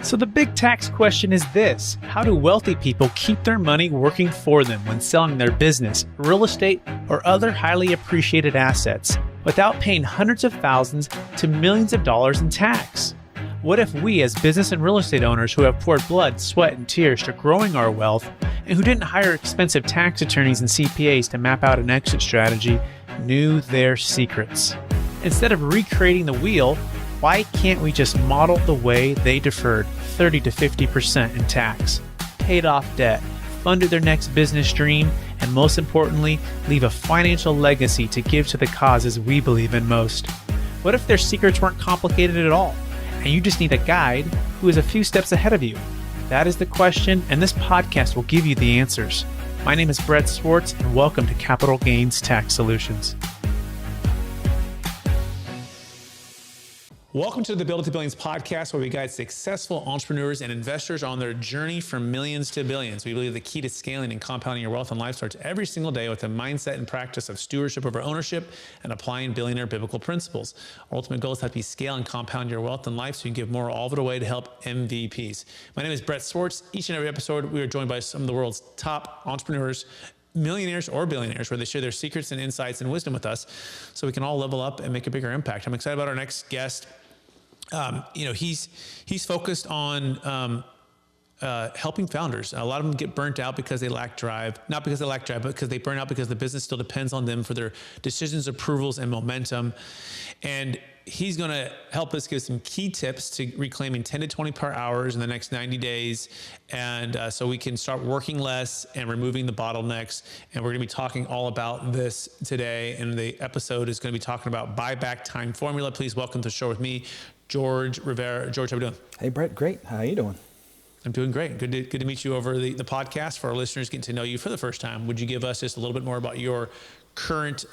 So the big tax question is this: how do wealthy people keep their money working for them when selling their business, real estate, or other highly appreciated assets without paying hundreds of thousands to millions of dollars in tax? What if we, as business and real estate owners who have poured blood, sweat, and tears to growing our wealth, and who didn't hire expensive tax attorneys and CPAs to map out an exit strategy, knew their secrets? Instead of recreating the wheel, why can't we just model the way they deferred 30 to 50% in tax, paid off debt, funded their next business dream, and most importantly, leave a financial legacy to give to the causes we believe in most? What if their secrets weren't complicated at all, and you just need a guide who is a few steps ahead of you? That is the question, and this podcast will give you the answers. My name is Brett Swarts, and welcome to Capital Gains Tax Solutions. Welcome to the Build to Billions podcast, where we guide successful entrepreneurs and investors on their journey from millions to billions. We believe the key to scaling and compounding your wealth and life starts every single day with a mindset and practice of stewardship over ownership and applying billionaire biblical principles. Our ultimate goal is to help you scale and compound your wealth and life so you can give more all of it away to help MVPs. My name is Brett Swarts. Each and every episode, we are joined by some of the world's top entrepreneurs, millionaires or billionaires, where they share their secrets and insights and wisdom with us so we can all level up and make a bigger impact. I'm excited about our next guest. He's focused on helping founders. A lot of them get burnt out because they lack drive, not because they lack drive, but because they burn out because the business still depends on them for their decisions, approvals, and momentum. And he's going to help us give some key tips to reclaiming 10 to 20 per hours in the next 90 days. And so we can start working less and removing the bottlenecks. And we're going to be talking all about this today. And the episode is going to be talking about buyback time formula. Please welcome to the show with me, George Rivera. George, how are you doing? Hey, Brett. Great. How are you doing? I'm doing great. Good to meet you over the podcast. For our listeners getting to know you for the first time, would you give us just a little bit more about your current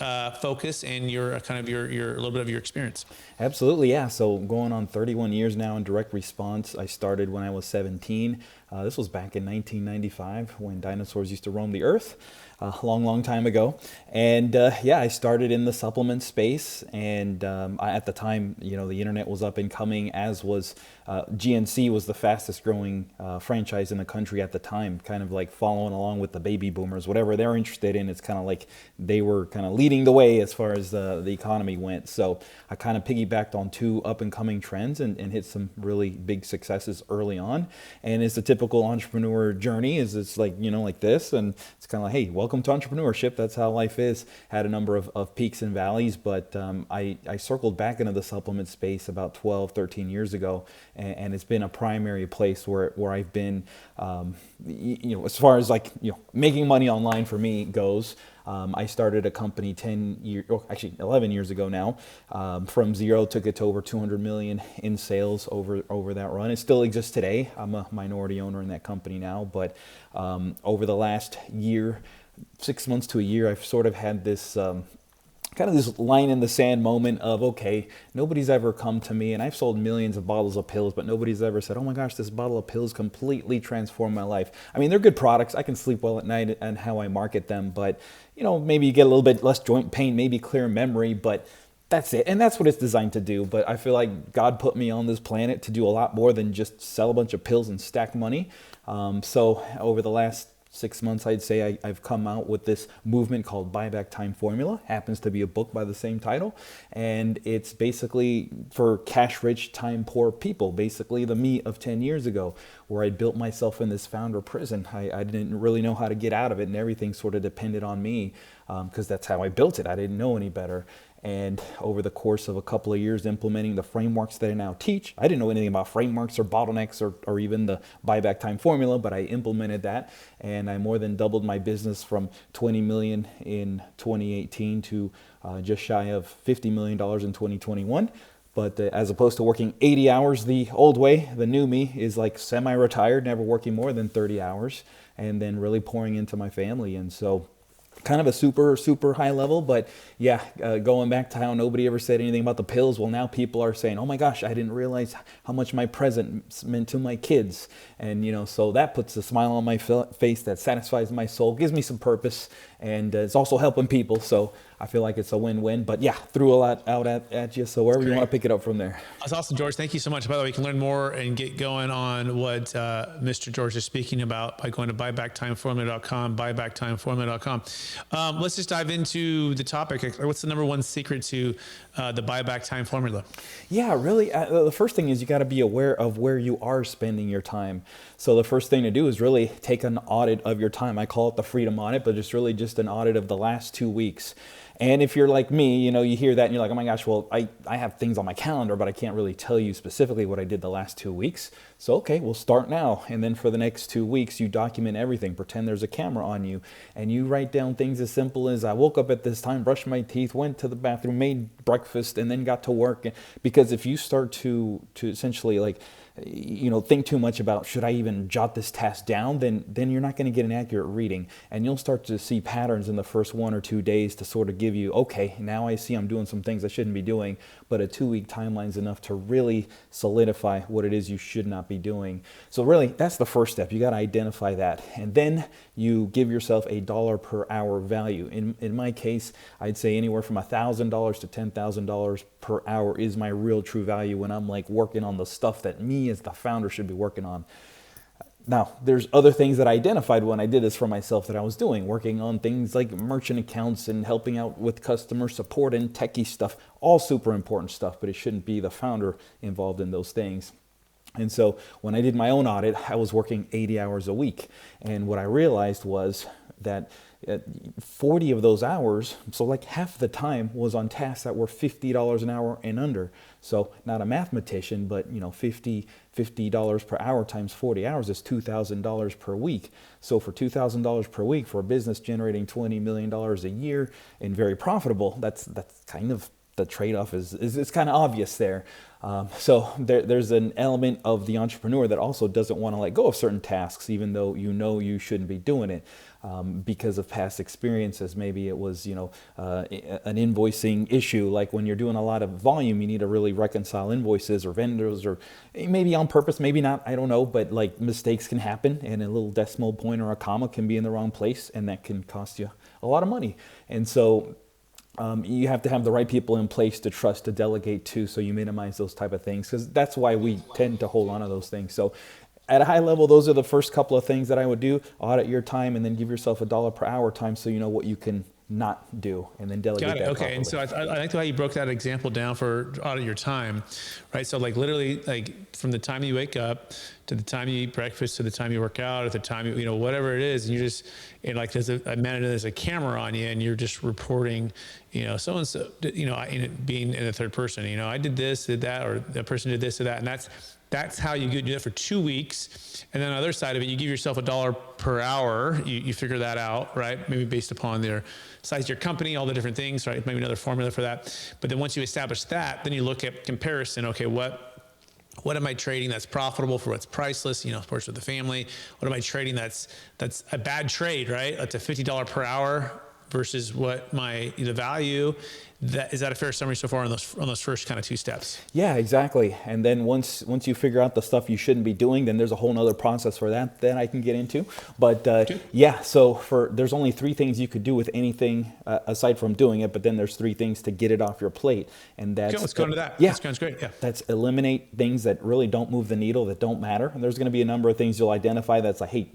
focus and your kind of your a little bit of your experience? Absolutely, yeah. So going on 31 years now in direct response. I started when I was 17. This was back in 1995 when dinosaurs used to roam the earth. A long time ago. And I started in the supplement space. And at the time, the internet was up and coming, as was GNC was the fastest growing franchise in the country at the time, kind of like following along with the baby boomers. Whatever they're interested in, it's kind of like they were kind of leading the way as far as the economy went. So I kind of piggybacked on two up and coming trends and hit some really big successes early on. And it's the typical entrepreneur journey, it's like, like this. And it's kind of like, hey, welcome to entrepreneurship. That's how life is. Had a number of peaks and valleys, but I circled back into the supplement space about 12, 13 years ago. And it's been a primary place where I've been, as far as making money online for me goes. I started a company 11 years ago now. From zero, took it to over 200 million in sales over that run. It still exists today. I'm a minority owner in that company now, but over the last year, 6 months to a year, I've sort of had this kind of this line in the sand moment of, okay, nobody's ever come to me, and I've sold millions of bottles of pills, but nobody's ever said, oh my gosh, this bottle of pills completely transformed my life. I mean, they're good products. I can sleep well at night and how I market them, but maybe you get a little bit less joint pain, maybe clear memory, but that's it. And that's what it's designed to do. But I feel like God put me on this planet to do a lot more than just sell a bunch of pills and stack money. So over the last 6 months, I'd say I've come out with this movement called Buyback Time Formula. Happens to be a book by the same title. And it's basically for cash-rich, time-poor people, basically the me of 10 years ago, where I built myself in this founder prison. I didn't really know how to get out of it, and everything sort of depended on me because that's how I built it. I didn't know any better. And over the course of a couple of years implementing the frameworks that I now teach, I didn't know anything about frameworks or bottlenecks or even the buyback time formula, but I implemented that, and I more than doubled my business from 20 million in 2018 to just shy of $50 million in 2021. But as opposed to working 80 hours the old way, the new me is like semi-retired, never working more than 30 hours, and then really pouring into my family. And so kind of a super high level, but going back to how nobody ever said anything about the pills. Well, now people are saying, oh my gosh, I didn't realize how much my presence meant to my kids. And, so that puts a smile on my face, that satisfies my soul, gives me some purpose. and it's also helping people. So I feel like it's a win-win. But yeah, threw a lot out at you. So wherever you want to pick it up from there. That's awesome, George. Thank you so much. By the way, you can learn more and get going on what Mr. George is speaking about by going to buybacktimeformula.com, buybacktimeformula.com. Let's just dive into the topic. What's the number one secret to the buyback time formula? Yeah, really. The first thing is you got to be aware of where you are spending your time. So the first thing to do is really take an audit of your time. I call it the freedom audit, but it's really just an audit of the last 2 weeks. And if you're like me, you hear that and you're like, oh my gosh, well, I have things on my calendar, but I can't really tell you specifically what I did the last 2 weeks. So, okay, we'll start now. And then for the next 2 weeks, you document everything. Pretend there's a camera on you. And you write down things as simple as I woke up at this time, brushed my teeth, went to the bathroom, made breakfast, and then got to work. Because if you start to essentially think too much about should I even jot this task down, then you're not going to get an accurate reading, and you'll start to see patterns in the first 1 or 2 days to sort of give you, okay, now I see I'm doing some things I shouldn't be doing, but a 2-week timeline is enough to really solidify what it is you should not be doing. So really, that's the first step. You got to identify that, and then you give yourself a dollar per hour value. In my case, I'd say anywhere from $1,000 to $10,000 per hour is my real true value when I'm like working on the stuff that me as the founder should be working on. Now, there's other things that I identified when I did this for myself that I was doing, working on things like merchant accounts and helping out with customer support and techie stuff, all super important stuff, but it shouldn't be the founder involved in those things. And so when I did my own audit, I was working 80 hours a week. And what I realized was that 40 of those hours, so like half the time, was on tasks that were $50 an hour and under. So not a mathematician, but $50 per hour times 40 hours is $2,000 per week. So for $2,000 per week for a business generating $20 million a year and very profitable, that's kind of the trade-off is kind of obvious there. So there's an element of the entrepreneur that also doesn't want to let go of certain tasks, even though you shouldn't be doing it. Because of past experiences. Maybe it was, an invoicing issue. Like when you're doing a lot of volume, you need to really reconcile invoices or vendors, or maybe on purpose, maybe not, I don't know, but like mistakes can happen, and a little decimal point or a comma can be in the wrong place, and that can cost you a lot of money. And so you have to have the right people in place to trust, to delegate to, so you minimize those type of things, because that's why we tend to hold on to those things. So at a high level, those are the first couple of things that I would do. Audit your time, and then give yourself a dollar per hour time so you know what you can not do, and then delegate that properly. And so I like the way you broke that example down for audit your time, right? So like literally, like from the time you wake up to the time you eat breakfast to the time you work out, or the time whatever it is, and you just, and like there's a camera on you, and you're just reporting, so and so, being in the third person, I did this, did that, or that person did this or that, and that's how you do that for 2 weeks. And then on the other side of it, you give yourself a dollar per hour. You figure that out, right? Maybe based upon their size of your company, all the different things, right? Maybe another formula for that. But then once you establish that, then you look at comparison. Okay, what am I trading that's profitable for what's priceless, of course, with the family? What am I trading that's a bad trade, right? That's a $50 per hour versus what the value. Is that a fair summary so far on those first kind of 2 steps? Yeah, exactly. And then once you figure out the stuff you shouldn't be doing, then there's a whole nother process for that I can get into. But yeah, so there's only 3 things you could do with anything aside from doing it, but then there's 3 things to get it off your plate. And that's let's go into that. Yeah, that's great. Yeah, that's eliminate things that really don't move the needle, that don't matter. And there's going to be a number of things you'll identify that's like, hey,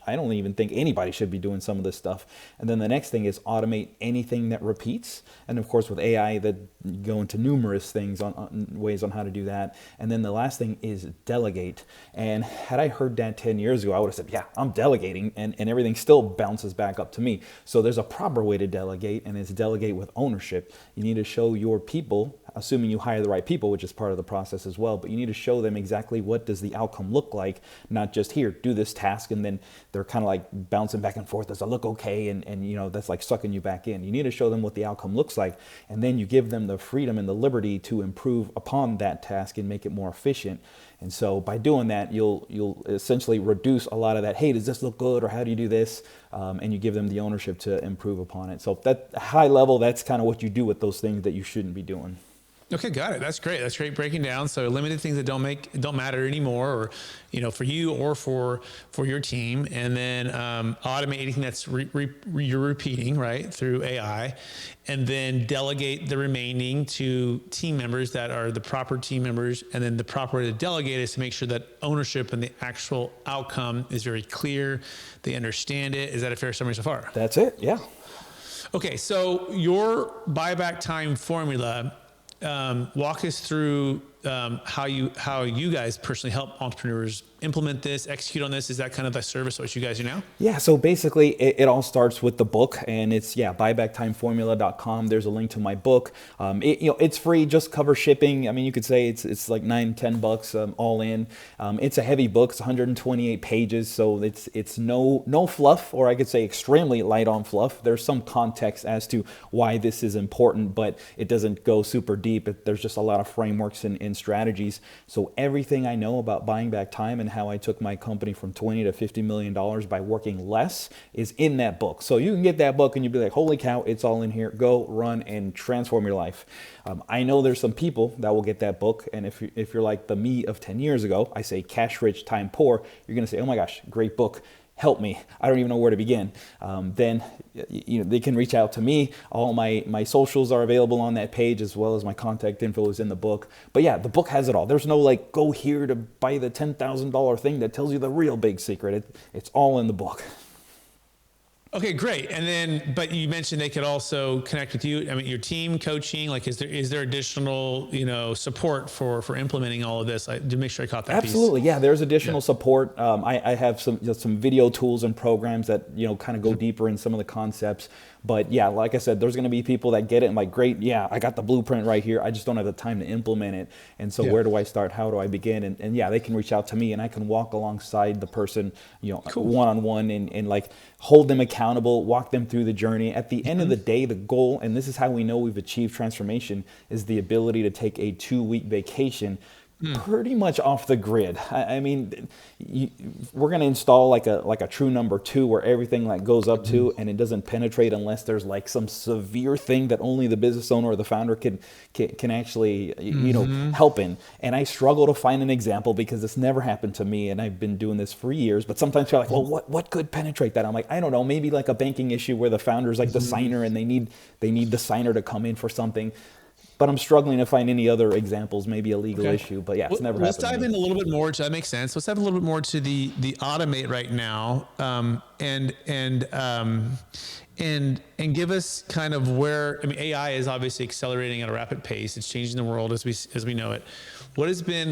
I don't even think anybody should be doing some of this stuff. And then the next thing is automate anything that repeats. And of course, with AI, that go into numerous things on ways on how to do that. And then the last thing is delegate. And had I heard that 10 years ago, I would have said, yeah, I'm delegating, and everything still bounces back up to me. So there's a proper way to delegate, and it's delegate with ownership. You need to show your people, assuming you hire the right people, which is part of the process as well, but you need to show them exactly what does the outcome look like, not just here, do this task, and then they're kind of like bouncing back and forth. Does it look okay? And that's like sucking you back in. You need to show them what the outcome looks like, and then you give them the freedom and the liberty to improve upon that task and make it more efficient. And so by doing that, you'll essentially reduce a lot of that, hey, does this look good, or how do you do this? And you give them the ownership to improve upon it. So that high level, that's kind of what you do with those things that you shouldn't be doing. Okay, got it. That's great. That's great breaking down. So eliminate things that don't matter anymore, or for you or for your team, and then automate anything that's you're repeating right through AI, and then delegate the remaining to team members that are the proper team members, and then the proper way to delegate is to make sure that ownership and the actual outcome is very clear. They understand it. Is that a fair summary so far? That's it. Yeah. Okay, so your buyback time formula. Walk us through how you guys personally help entrepreneurs implement this, execute on this. Is that kind of the service what you guys do now? Yeah, so basically it all starts with the book, and it's buybacktimeformula.com. There's a link to my book. It's free, just cover shipping. I mean, you could say it's like $9-10 all in. It's a heavy book. It's 128 pages, so it's no fluff, or I could say extremely light on fluff. There's some context as to why this is important, but it doesn't go super deep. There's just a lot of frameworks and strategies. So everything I know about buying back time and how I took my company from $20 to $50 million by working less is in that book. So you can get that book and you'll be like, holy cow, it's all in here. Go run and transform your life. I know there's some people that will get that book. And if you're like the me of 10 years ago, I say cash rich, time poor, you're going to say, oh my gosh, great book. Help me. I don't even know where to begin. Then they can reach out to me. All my socials are available on that page, as well as my contact info is in the book. But yeah, the book has it all. There's no like, go here to buy the $10,000 thing that tells you the real big secret. It's all in the book. Okay, great. And then, but you mentioned they could also connect with you. I mean, your team coaching, like, is there additional, support for implementing all of this? To make sure I caught that Absolutely. piece. Yeah, there's additional support. I have some video tools and programs that, kind of go deeper in some of the concepts. But yeah, like I said, there's going to be people that get it and like, great, yeah, I got the blueprint right here. I just don't have the time to implement it. And so where do I start? How do I begin? And yeah, they can reach out to me and I can walk alongside the person, Cool. one-on-one and like hold them accountable, walk them through the journey. At the end of the day, the goal, and this is how we know we've achieved transformation, is the ability to take a 2-week vacation pretty much off the grid. I mean, we're going to install like a true number 2 where everything like goes up to and it doesn't penetrate unless there's like some severe thing that only the business owner or the founder can actually help in. And I struggle to find an example because this never happened to me, and I've been doing this for years. But sometimes you're like, well, what could penetrate that? I'm like, I don't know, maybe like a banking issue where the founder's like the signer and they need the signer to come in for something. But I'm struggling to find any other examples, maybe a legal issue. But yeah, it's never happened. Let's dive in a little bit more. That makes sense. Let's dive a little bit more to the automate right now, and give us kind of where, I mean, AI is obviously accelerating at a rapid pace. It's changing the world as we know it. What has been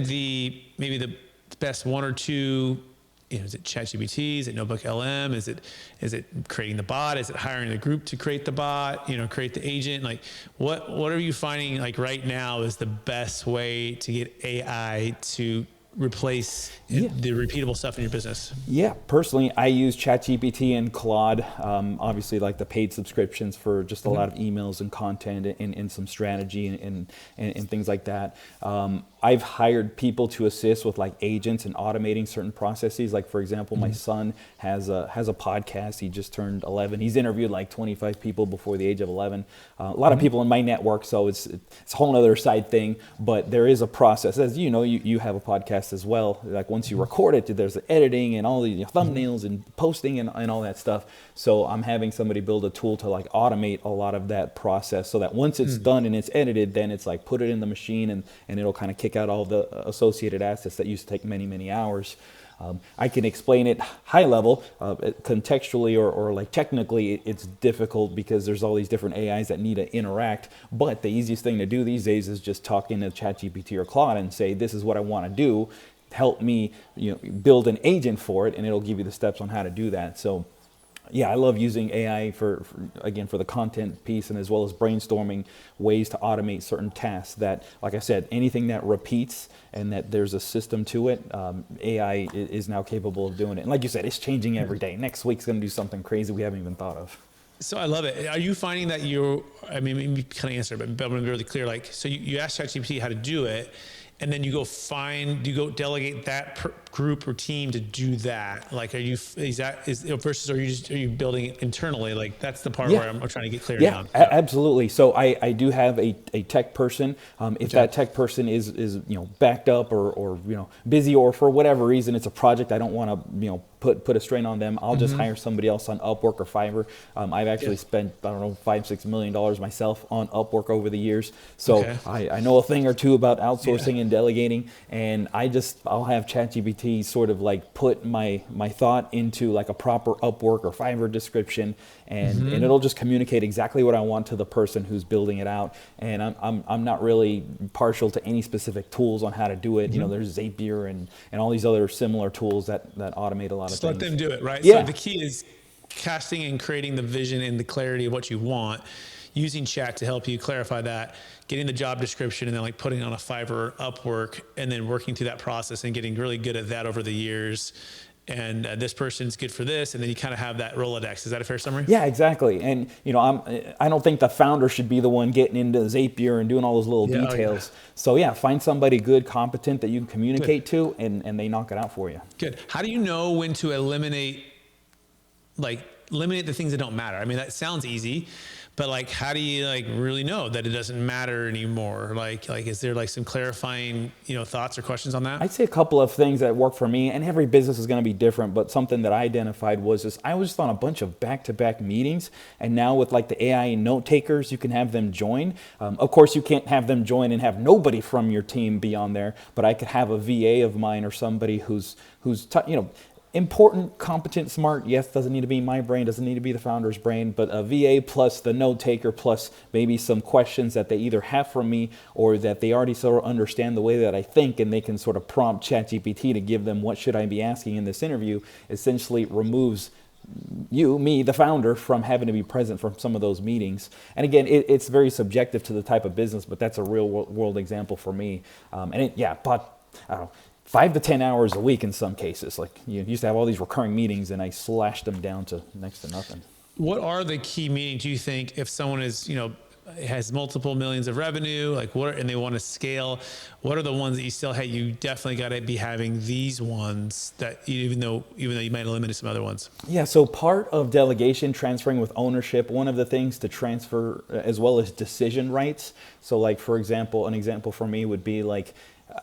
maybe the best 1 or 2? Is it ChatGPT? Is it Notebook LM? Is it creating the bot? Is it hiring the group to create the bot? Create the agent? Like, what are you finding like right now is the best way to get AI to replace the repeatable stuff in your business? Yeah, personally, I use ChatGPT and Claude. Obviously, like the paid subscriptions for just a lot of emails and content and some strategy and things like that. I've hired people to assist with like agents and automating certain processes. Like, for example, my son has a podcast. He just turned 11. He's interviewed like 25 people before the age of 11. A lot of people in my network, so it's a whole other side thing. But there is a process. As you know, you have a podcast as well. Like once you record it, there's the editing and all the thumbnails and posting and all that stuff. So I'm having somebody build a tool to like automate a lot of that process so that once it's done and it's edited, then it's like put it in the machine and it'll kind of kick out all the associated assets that used to take many, many hours. I can explain it high level, contextually or like technically it's difficult because there's all these different AIs that need to interact. But the easiest thing to do these days is just talk into ChatGPT or Claude and say, this is what I want to do. Help me build an agent for it, and it'll give you the steps on how to do that. So yeah, I love using AI for the content piece, and as well as brainstorming ways to automate certain tasks that, like I said, anything that repeats and that there's a system to it, AI is now capable of doing it. And like you said, it's changing every day. Next week's going to do something crazy we haven't even thought of. So I love it. Are you finding that you kind of answered, but I'm going to be really clear. Like, so you asked ChatGPT how to do it, and then you go delegate that group or team to do that? Like, versus are you building it internally? Like, that's the part where I'm trying to get clarity on. Absolutely. So I do have a tech person. If that tech person is backed up or busy, or for whatever reason it's a project I don't want to put a strain on them, I'll just hire somebody else on Upwork or Fiverr. I've actually spent $5-6 million myself on Upwork over the years, so I know a thing or two about outsourcing and delegating. And I'll have ChatGPT sort of like put my thought into like a proper Upwork or Fiverr description, and it'll just communicate exactly what I want to the person who's building it out. And I'm not really partial to any specific tools on how to do it. There's Zapier and all these other similar tools that automate a lot of things. Let them do it, right? Yeah. So the key is casting and creating the vision and the clarity of what you want, using chat to help you clarify that, getting the job description, and then like putting it on a Fiverr or Upwork, and then working through that process and getting really good at that over the years. And this person's good for this, and then you kind of have that Rolodex. Is that a fair summary? Yeah, exactly. And I don't think the founder should be the one getting into Zapier and doing all those little details. So find somebody good, competent that you can communicate to, and they knock it out for you. Good. How do you know when to eliminate the things that don't matter? I mean, that sounds easy, but like, how do you like really know that it doesn't matter anymore? Like, is there like some clarifying, thoughts or questions on that? I'd say a couple of things that work for me, and every business is going to be different, but something that I identified was I was just on a bunch of back-to-back meetings, and now with like the AI note takers, you can have them join. Of course, you can't have them join and have nobody from your team be on there, but I could have a VA of mine or somebody who's important, competent, smart. Yes, doesn't need to be my brain, doesn't need to be the founder's brain, but a VA plus the note taker plus maybe some questions that they either have from me or that they already sort of understand the way that I think, and they can sort of prompt ChatGPT to give them what should I be asking in this interview, essentially removes me, the founder, from having to be present for some of those meetings. And again, it's very subjective to the type of business, but that's a real world example for me. But I don't know, 5 to 10 hours a week in some cases. Like, you used to have all these recurring meetings, and I slashed them down to next to nothing. What are the key meetings, do you think, if someone is, has multiple millions of revenue, and they want to scale? What are the ones that you still have? You definitely got to be having these ones that even though you might eliminate some other ones. Yeah. So part of delegation, transferring with ownership, one of the things to transfer as well as decision rights. So like, for example, an example for me would be like,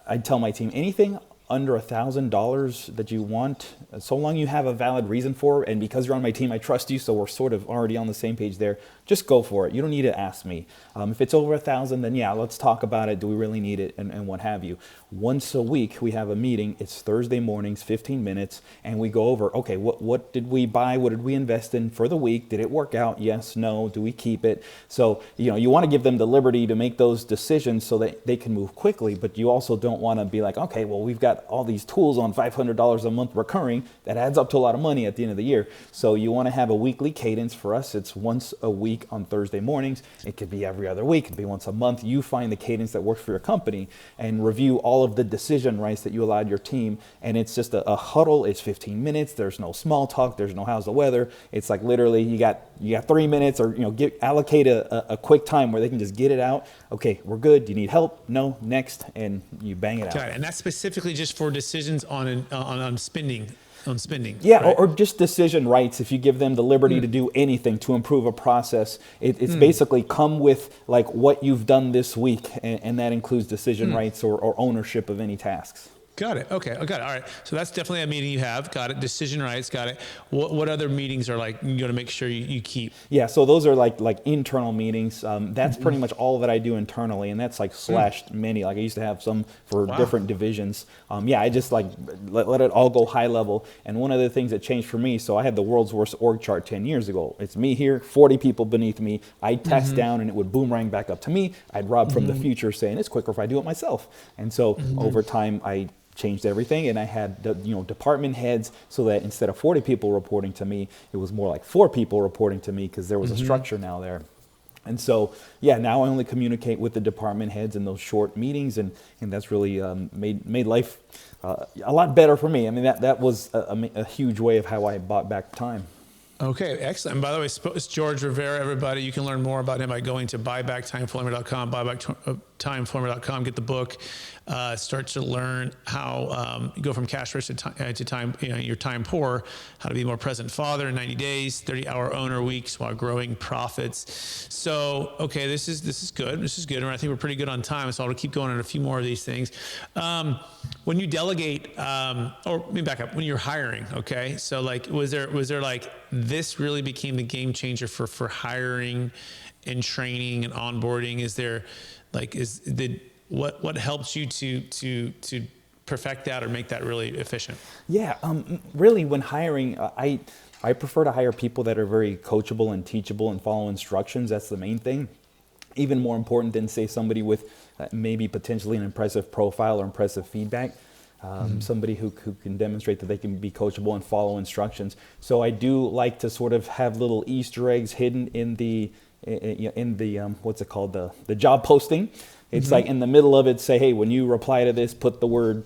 I'd tell my team, anything under $1,000 that you want, so long you have a valid reason for it, and because you're on my team, I trust you, so we're sort of already on the same page there, just go for it. You don't need to ask me. If it's over 1,000, then let's talk about it. Do we really need it, and what have you. Once a week, we have a meeting. It's Thursday mornings, 15 minutes, and we go over, okay, what did we buy? What did we invest in for the week? Did it work out? Yes, no. Do we keep it? So, you want to give them the liberty to make those decisions so that they can move quickly, but you also don't want to be like, okay, well, we've got all these tools on $500 a month recurring. That adds up to a lot of money at the end of the year. So you want to have a weekly cadence. For us, it's once a week on Thursday mornings. It could be every other week. It could be once a month. You find the cadence that works for your company and review all of the decision rights that you allowed your team. And it's just a huddle. It's 15 minutes. There's no small talk. There's no how's the weather. It's like literally you got 3 minutes, or allocate a quick time where they can just get it out. Okay, we're good. Do you need help? No. Next, and you bang it out. Got it. And that's specifically just for decisions on spending. Yeah, right? or just decision rights. If you give them the liberty to do anything to improve a process, it's basically come with like what you've done this week, and that includes decision rights or ownership of any tasks. Got it. Okay. I got it. All right. So that's definitely a meeting you have. Got it. Decision rights. Got it. What other meetings are like you got to make sure you keep? Yeah. So those are like internal meetings. That's pretty much all that I do internally, and that's like slashed many. Like I used to have some for different divisions. I just like let it all go high level. And one of the things that changed for me, so I had the world's worst org chart 10 years ago. It's me here, 40 people beneath me. I'd test down, and it would boomerang back up to me. I'd rob from the future, saying it's quicker if I do it myself. And so over time, I changed everything, and I had department heads, so that instead of 40 people reporting to me, it was more like 4 people reporting to me, because there was a structure now there. And so now I only communicate with the department heads in those short meetings, and that's really made life a lot better for me. I mean, that was a huge way of how I bought back time. Okay, excellent. And by the way, it's George Rivera, everybody. You can learn more about him by going to buybacktimeformer.com, timeformer.com, get the book, start to learn how you go from cash rich to time, your time poor, how to be a more present father in 90 days, 30-hour owner weeks while growing profits. So, okay, this is good. This is good. And I think we're pretty good on time. So I'll keep going on a few more of these things. When you delegate, or let me back up, when you're hiring, okay? So like, was there like, this really became the game changer for hiring and training and onboarding? Is there like, what helps you to perfect that or make that really efficient? Yeah, really when hiring, I prefer to hire people that are very coachable and teachable and follow instructions. That's the main thing. Even more important than, say, somebody with maybe potentially an impressive profile or impressive feedback. Somebody who can demonstrate that they can be coachable and follow instructions. So I do like to sort of have little Easter eggs hidden in the what's it called, the job posting. It's like in the middle of it, say, hey, when you reply to this, put the word,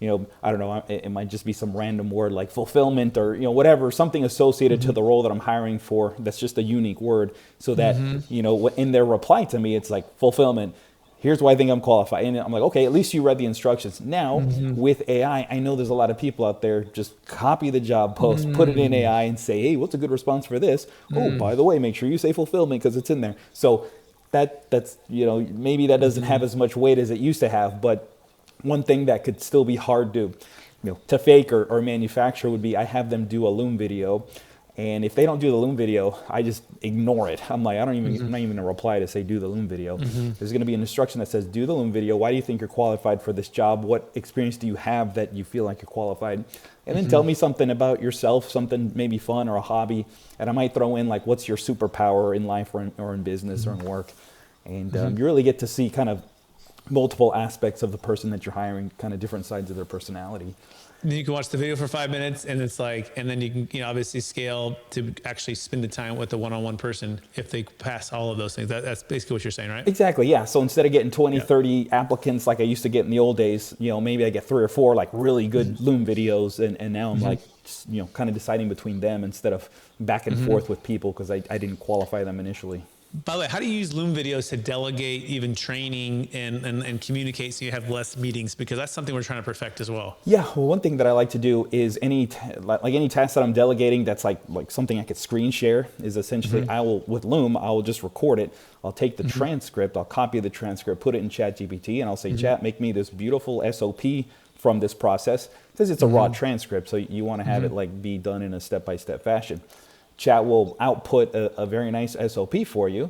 I don't know, it might just be some random word like fulfillment or, whatever, something associated to the role that I'm hiring for. That's just a unique word, so that, in their reply to me, it's like fulfillment. Here's why I think I'm qualified. And I'm like, okay, at least you read the instructions. Now, with AI, I know there's a lot of people out there, just copy the job post, put it in AI and say, hey, what's a good response for this? Oh, by the way, make sure you say fulfillment because it's in there. So that's, maybe that doesn't have as much weight as it used to have. But one thing that could still be hard to fake or manufacture would be, I have them do a Loom video. And if they don't do the Loom video, I just ignore it. I'm like, I'm not even going to reply to say, do the Loom video. There's going to be an instruction that says, do the Loom video. Why do you think you're qualified for this job? What experience do you have that you feel like you're qualified? And then tell me something about yourself, something maybe fun or a hobby. And I might throw in like, what's your superpower in life or in business or in work? And you really get to see kind of multiple aspects of the person that you're hiring, kind of different sides of their personality. Then you can watch the video for 5 minutes, and it's like, and then you can, obviously scale to actually spend the time with the one-on-one person if they pass all of those things. That's basically what you're saying, right? Exactly, yeah. So instead of getting 20, 30 applicants like I used to get in the old days, maybe I get 3 or 4 like really good Loom videos, and now I'm like, just, kind of deciding between them instead of back and forth with people because I didn't qualify them initially. By the way, how do you use Loom videos to delegate even training and communicate so you have less meetings? Because that's something we're trying to perfect as well. Yeah, well, one thing that I like to do is any task that I'm delegating that's like something I could screen share is essentially with Loom, I will just record it. I'll take the transcript, I'll copy the transcript, put it in ChatGPT, and I'll say, Chat, make me this beautiful SOP from this process. Because it's a raw transcript, so you want to have it like be done in a step-by-step fashion. Chat will output a very nice SOP for you.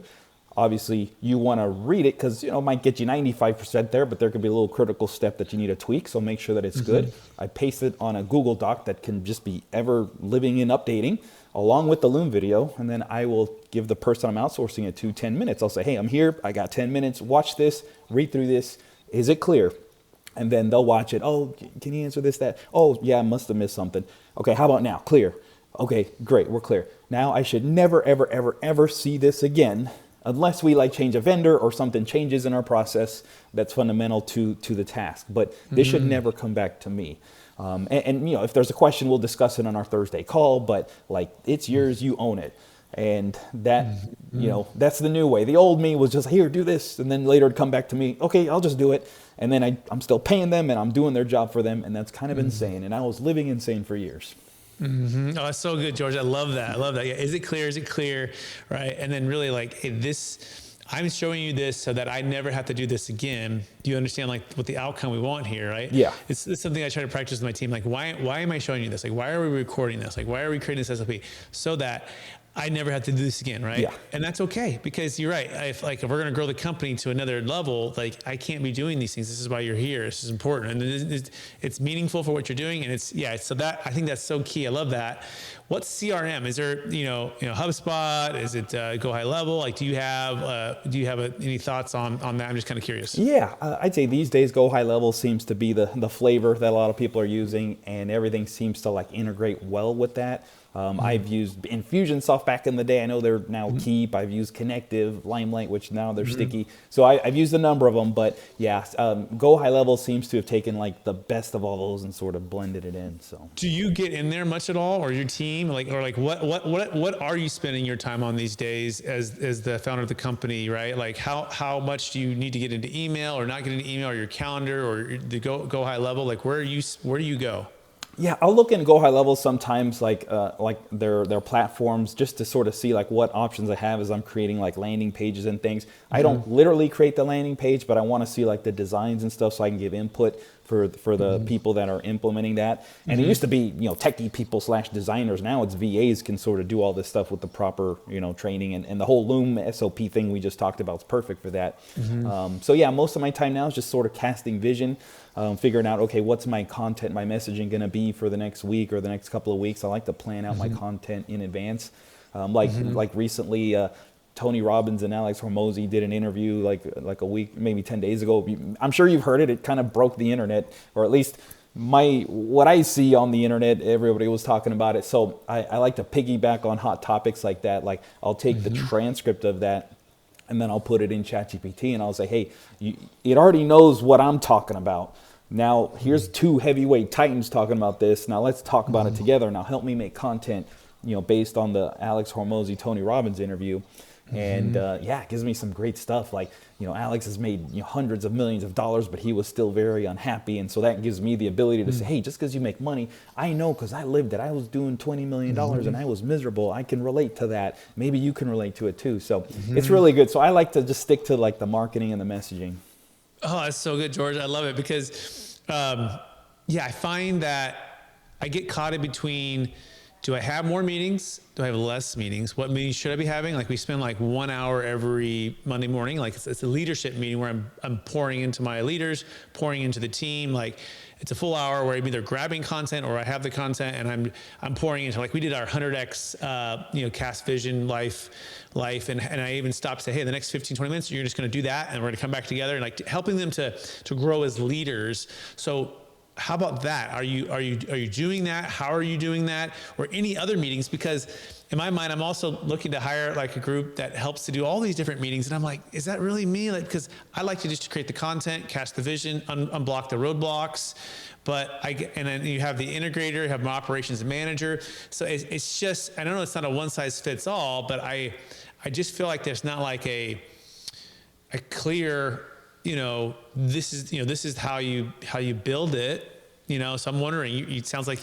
Obviously, you want to read it because it might get you 95% there, but there could be a little critical step that you need to tweak. So make sure that it's good. I paste it on a Google Doc that can just be ever living and updating, along with the Loom video, and then I will give the person I'm outsourcing it to 10 minutes. I'll say, hey, I'm here. I got 10 minutes. Watch this. Read through this. Is it clear? And then they'll watch it. Oh, can you answer this, that? Oh, yeah, I must have missed something. Okay, how about now? Clear. Okay, great, we're clear. Now I should never, ever, ever, ever see this again unless we change a vendor or something changes in our process that's fundamental to the task. But this should never come back to me. And if there's a question, we'll discuss it on our Thursday call, but it's yours, you own it. And that, that's the new way. The old me was just, here, do this. And then later it'd come back to me, okay, I'll just do it. And then I'm still paying them and I'm doing their job for them. And that's kind of insane. And I was living insane for years. Oh, that's so good, George. I love that. Yeah. Is it clear? Is it clear? Right. And then really hey, I'm showing you this so that I never have to do this again. Do you understand what the outcome we want here? Right. Yeah. It's something I try to practice with my team. Why am I showing you this? Why are we recording this? Why are we creating this SOP so that I never have to do this again, right? Yeah. And that's okay, because you're right. If we're going to grow the company to another level, I can't be doing these things. This is why you're here. This is important. And it's meaningful for what you're doing. And so that, I think that's so key. I love that. What's CRM? Is there, HubSpot? Is it Go High Level? Do you have any thoughts on that? I'm just kind of curious. Yeah, I'd say these days Go High Level seems to be the flavor that a lot of people are using, and everything seems to integrate well with that. I've used Infusionsoft back in the day. I know they're now Keep. I've used Connective, Limelight, which now they're sticky. So I've used a number of them, but yeah, Go High Level seems to have taken like the best of all those and sort of blended it in. So do you get in there much at all, or your team, what are you spending your time on these days as the founder of the company, right? Like how much do you need to get into email or not get into email, or your calendar, or the Go High Level? Like where do you go? Yeah, I'll look in Go High Level sometimes, like their platforms, just to sort of see like what options I have as I'm creating like landing pages and things. I don't literally create the landing page, but I want to see like the designs and stuff so I can give input for the people that are implementing that. And it used to be, techie people / designers. Now it's VAs can sort of do all this stuff with the proper, training, and the whole Loom SOP thing we just talked about is perfect for that. So yeah, most of my time now is just sort of casting vision, figuring out, okay, what's my content, my messaging going to be for the next week or the next couple of weeks. I like to plan out my content in advance. Like recently, Tony Robbins and Alex Hormozy did an interview like a week, maybe 10 days ago. I'm sure you've heard it. It kind of broke the internet, or at least what I see on the internet, everybody was talking about it. So I like to piggyback on hot topics like that. Like I'll take the transcript of that and then I'll put it in ChatGPT and I'll say, hey, it already knows what I'm talking about. Now here's two heavyweight titans talking about this. Now let's talk about it together. Now help me make content, based on the Alex Hormozy, Tony Robbins interview. And it gives me some great stuff. Like, Alex has made hundreds of millions of dollars, but he was still very unhappy. And so that gives me the ability to say, hey, just because you make money, I know because I lived it. I was doing $20 million and I was miserable. I can relate to that. Maybe you can relate to it too. So it's really good. So I like to just stick to like the marketing and the messaging. Oh, that's so good, George. I love it because, I find that I get caught in between, do I have more meetings? Do I have less meetings? What meetings should I be having? Like we spend like 1 hour every Monday morning. Like it's a leadership meeting where I'm pouring into my leaders, pouring into the team. Like it's a full hour where I'm either grabbing content or I have the content and I'm pouring into, like we did our 100X, cast vision life. And I even stopped to say, hey, the next 15, 20 minutes, you're just going to do that. And we're going to come back together and like helping them to grow as leaders. So how about that? Are you doing that? How are you doing that? Or any other meetings? Because in my mind, I'm also looking to hire like a group that helps to do all these different meetings. And I'm like, is that really me? Like, because I like to just create the content, cast the vision, unblock the roadblocks. And then you have the integrator, you have my operations manager. So it's just, I don't know, it's not a one size fits all, but I just feel like there's not like a clear, this is how you build it, so I'm wondering, it sounds like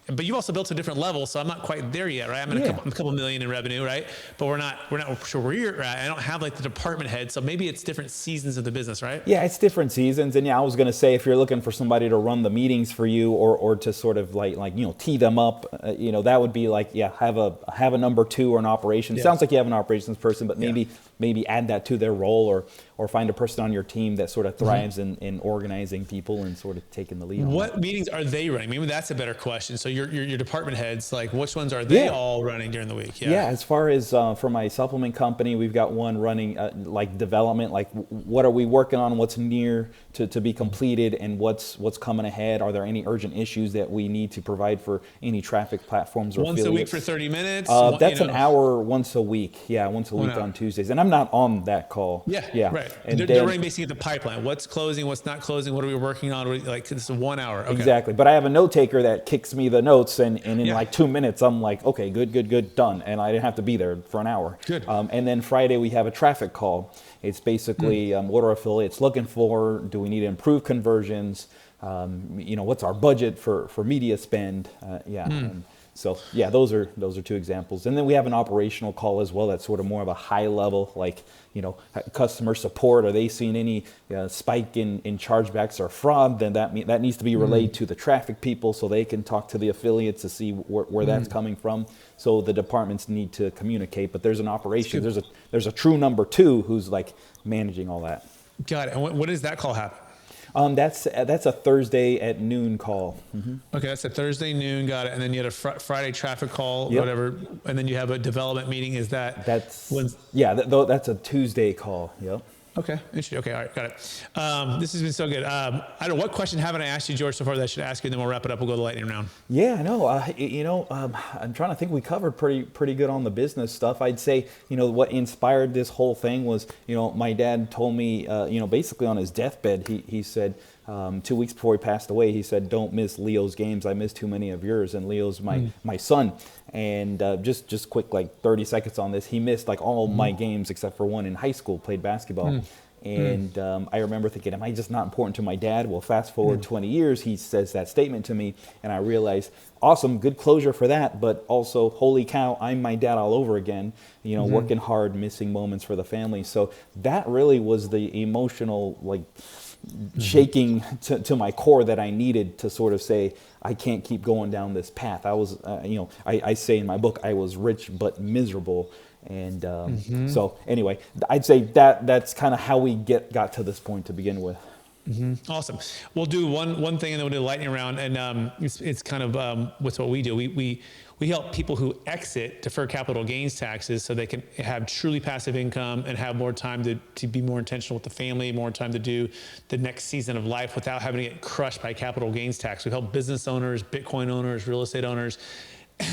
but you also built to a different level, so I'm not quite there yet, right? I'm a couple million in revenue, right? But we're not sure where you're at. I don't have like the department head, so maybe it's different seasons of the business, right? Yeah, it's different seasons. And I was going to say, if you're looking for somebody to run the meetings for you or to sort of like tee them up, that would be like, have a number two or an operations. Sounds like you have an operations person, but maybe add that to their role or find a person on your team that sort of thrives in organizing people and sort of taking the lead on what meetings are they running? Maybe that's a better question. So your department heads, like which ones are they all running during the week? Yeah, as far as for my supplement company, we've got one running like development, like what are we working on, what's near to be completed, and what's coming ahead. Are there any urgent issues that we need to provide for any traffic platforms or once affiliates? a week for 30 minutes? That's an hour once a week. Yeah, once a week on Tuesdays. And I'm not on that call. Yeah. Right. And they're running basically the pipeline. What's closing, what's not closing, what are we working on? Like it's 1 hour. Okay. Exactly. But I have a note taker that kicks me the notes and in like 2 minutes, I'm like, okay, good, done. And I didn't have to be there for an hour. Good. And then Friday we have a traffic call. It's basically what are affiliates looking for? Do we need to improve conversions? What's our budget for media spend? So those are two examples. And then we have an operational call as well. That's sort of more of a high level, like, customer support. Are they seeing any spike in chargebacks or fraud? Then that needs to be relayed to the traffic people so they can talk to the affiliates to see where that's coming from. So the departments need to communicate. But there's an operation. There's a true number two who's like managing all that. Got it. And what does that call happen? That's a Thursday at noon call. Okay, that's a Thursday noon. Got it. And then you had a Friday traffic call, whatever. And then you have a development meeting. Is that? That's a Tuesday call. Yep. Okay, interesting. Okay, all right, got it. This has been so good. I don't know, what question haven't I asked you, George, so far that I should ask you, and then we'll wrap it up. We'll go to the lightning round. Yeah, no, I'm trying to think. We covered pretty good on the business stuff. I'd say, what inspired this whole thing was, my dad told me, basically on his deathbed, he said, 2 weeks before he passed away, he said, "Don't miss Leo's games. I missed too many of yours." And Leo's my son. And just quick, like 30 seconds on this, he missed like all my games except for one in high school, played basketball. And I remember thinking, am I just not important to my dad? Well, fast forward 20 years, he says that statement to me, and I realized, awesome, good closure for that, but also, holy cow, I'm my dad all over again, working hard, missing moments for the family. So that really was the emotional, shaking to my core that I needed to sort of say, I can't keep going down this path. I was, I say in my book, I was rich but miserable. And so anyway, I'd say that's kind of how we got to this point to begin with. Awesome. We'll do one thing and then we'll do the lightning round. And it's kind of what's what we do. We help people who exit deferred capital gains taxes so they can have truly passive income and have more time to be more intentional with the family, more time to do the next season of life without having to get crushed by capital gains tax. We help business owners, Bitcoin owners, real estate owners.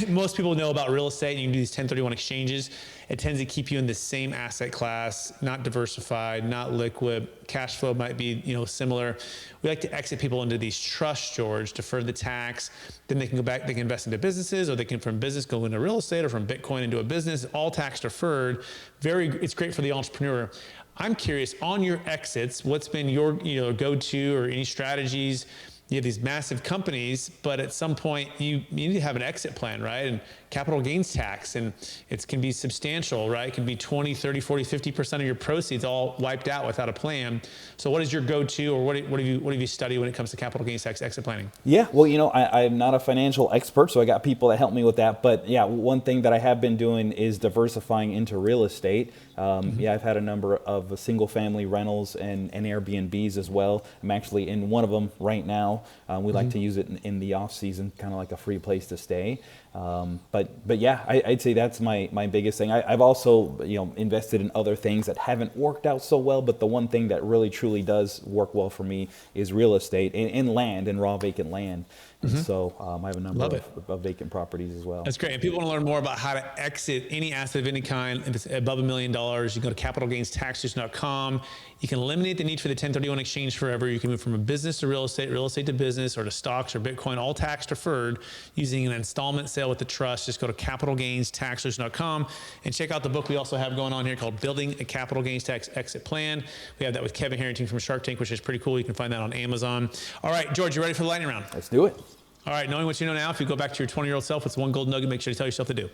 Most people know about real estate, and you can do these 1031 exchanges. It tends to keep you in the same asset class, not diversified, not liquid. Cash flow might be, similar. We like to exit people into these trusts, George, defer the tax. Then they can go back, they can invest into businesses, or they can from business go into real estate, or from Bitcoin into a business, all tax deferred. It's great for the entrepreneur. I'm curious, on your exits, what's been your go-to or any strategies? You have these massive companies, but at some point you need to have an exit plan, right? And capital gains tax, and it can be substantial, right? It can be 20, 30, 40, 50% of your proceeds all wiped out without a plan. So what is your go-to, or what have you studied when it comes to capital gains tax exit planning? Yeah, well, I'm not a financial expert, so I got people that help me with that. But yeah, one thing that I have been doing is diversifying into real estate. Yeah, I've had a number of single family rentals and Airbnbs as well. I'm actually in one of them right now. We like to use it in the off season, kind of like a free place to stay. But yeah, I'd say that's my biggest thing. I've also invested in other things that haven't worked out so well, but the one thing that really truly does work well for me is real estate and land and raw vacant land. And so I have a number of vacant properties as well. That's great. And people want to learn more about how to exit any asset of any kind. If it's above $1 million, you go to capitalgainstaxsolutions.com. You can eliminate the need for the 1031 exchange forever. You can move from a business to real estate to business, or to stocks or Bitcoin, all tax deferred, using an installment sale with the trust. Just go to capitalgainstaxsolutions.com and check out the book we also have going on here called Building a Capital Gains Tax Exit Plan. We have that with Kevin Harrington from Shark Tank, which is pretty cool. You can find that on Amazon. All right, George, you ready for the lightning round? Let's do it. All right, knowing what you know now, if you go back to your 20-year-old self, what's one gold nugget make sure to tell yourself to do?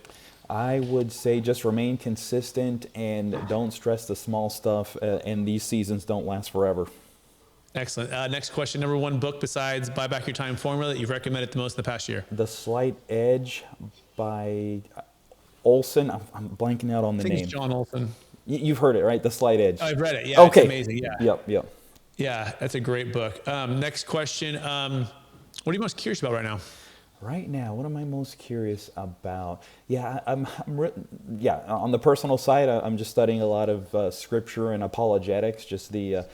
I would say just remain consistent and don't stress the small stuff, and these seasons don't last forever. Excellent. Next question, number one book besides Buy Back Your Time formula that you've recommended the most in the past year? The Slight Edge by Olson. I'm blanking out on the name. I think it's John Olson. You've heard it, right? The Slight Edge. I've read it. Yeah, okay. It's amazing. Yeah. Yep. Yeah, that's a great book. Next question. What are you most curious about right now? Right now, what am I most curious about? Yeah, I'm on the personal side, I'm just studying a lot of scripture and apologetics, just the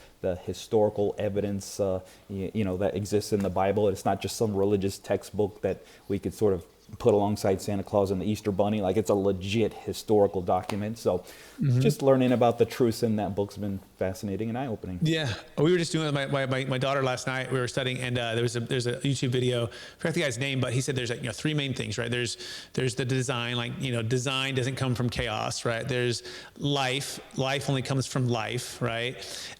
historical evidence, that exists in the Bible. It's not just some religious textbook that we could sort of put alongside Santa Claus and the Easter Bunny. Like, it's a legit historical document. So just learning about the truths in that book's been fascinating and eye-opening. Yeah. We were just doing it with my daughter last night. We were studying, and there's a YouTube video. I forgot the guy's name, but he said there's three main things, right? There's the design, design doesn't come from chaos, right? There's life only comes from life, right?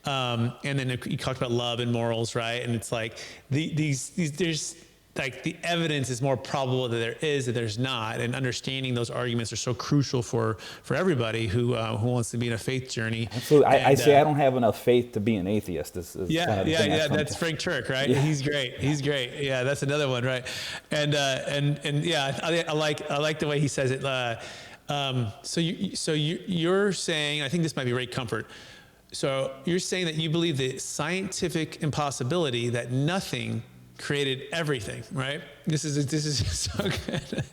And then he talked about love and morals, right? And it's like there's the evidence is more probable that there is, that there's not, and understanding those arguments are so crucial for everybody who wants to be in a faith journey. Absolutely. I say I don't have enough faith to be an atheist. Yeah. That's Frank Turk, right? Yeah. He's great. Yeah, that's another one, right? And yeah, I like the way he says it. So you're saying, I think this might be Ray Comfort. So you're saying that you believe the scientific impossibility that nothing created everything, right? This is so good.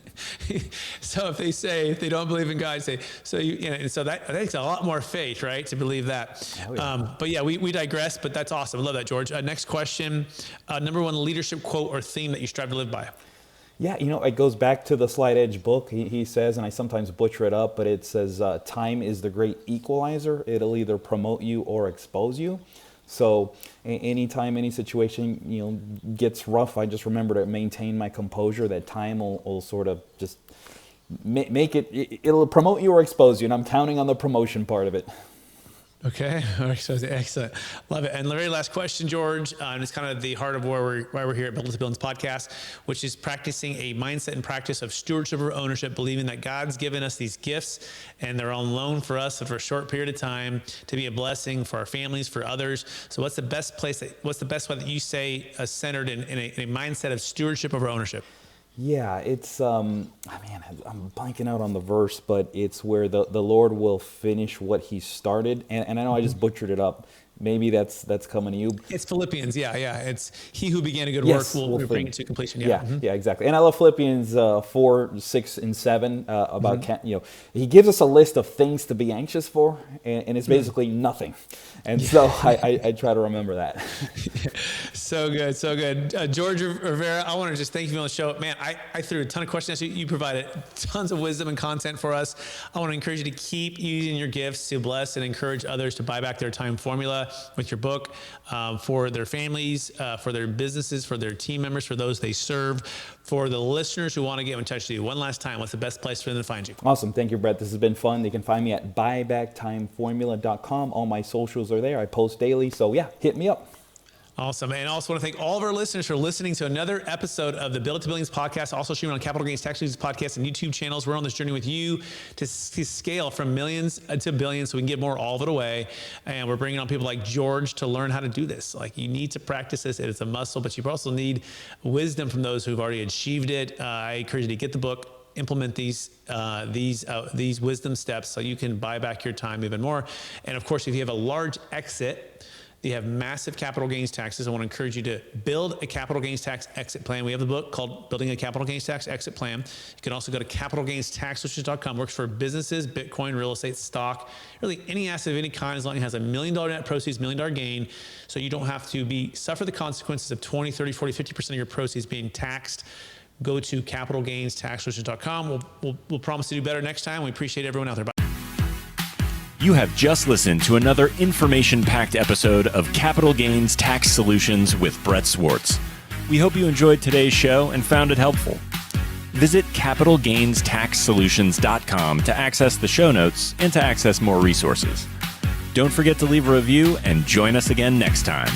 So if they don't believe in God, say, so and so that takes a lot more faith, right, to believe that. Oh, yeah. But yeah, we digress, but that's awesome. I love that, George. Next question, number one leadership quote or theme that you strive to live by. Yeah, it goes back to the Slight Edge book. He says, and I sometimes butcher it up, but it says, time is the great equalizer. It'll either promote you or expose you. So anytime any situation, gets rough, I just remember to maintain my composure. That time will sort of just make it'll promote you or expose you. And I'm counting on the promotion part of it. Okay. All right. So excellent. Love it. And the very last question, George, and it's kind of the heart of why we're here at Build to Billions podcast, which is practicing a mindset and practice of stewardship or ownership, believing that God's given us these gifts and they're on loan for us for a short period of time to be a blessing for our families, for others. So what's the best way that you say centered in a mindset of stewardship over ownership? Yeah, it's, I'm blanking out on the verse, but it's where the Lord will finish what he started. And I know I just butchered it up. Maybe that's coming to you. It's Philippians. Yeah. It's he who began a good work will bring it to completion. Yeah, exactly. And I love Philippians 4, 6, and 7 about, he gives us a list of things to be anxious for, and it's basically nothing. And so I try to remember that. So good. George Rivera, I want to just thank you for on the show. Man, I threw a ton of questions. You provided tons of wisdom and content for us. I want to encourage you to keep using your gifts to bless and encourage others to buy back their time formula with your book, for their families, for their businesses, for their team members, for those they serve, for the listeners who want to get in touch with you. One last time, what's the best place for them to find you? Awesome. Thank you, Brett. This has been fun. They can find me at buybacktimeformula.com. All my socials are there. I post daily. So yeah, hit me up. Awesome. And I also want to thank all of our listeners for listening to another episode of the Build to Billions podcast, also streaming on Capital Gains Tax Solutions podcast and YouTube channels. We're on this journey with you to scale from millions to billions so we can give more all of it away. And we're bringing on people like George to learn how to do this. Like, you need to practice this. It's a muscle, but you also need wisdom from those who've already achieved it. I encourage you to get the book, implement these wisdom steps so you can buy back your time even more. And of course, if you have a large exit, you have massive capital gains taxes, I want to encourage you to build a capital gains tax exit plan. We have the book called Building a Capital Gains Tax Exit Plan. You can also go to capitalgainstaxsolutions.com. Works for businesses, Bitcoin, real estate, stock, really any asset of any kind, as long as it has $1 million net proceeds, $1 million gain. So you don't have to suffer the consequences of 20, 30, 40, 50% of your proceeds being taxed. Go to capitalgainstaxsolutions.com. We'll promise to do better next time. We appreciate everyone out there. Bye. You have just listened to another information-packed episode of Capital Gains Tax Solutions with Brett Swarts. We hope you enjoyed today's show and found it helpful. Visit capitalgainstaxsolutions.com to access the show notes and to access more resources. Don't forget to leave a review and join us again next time.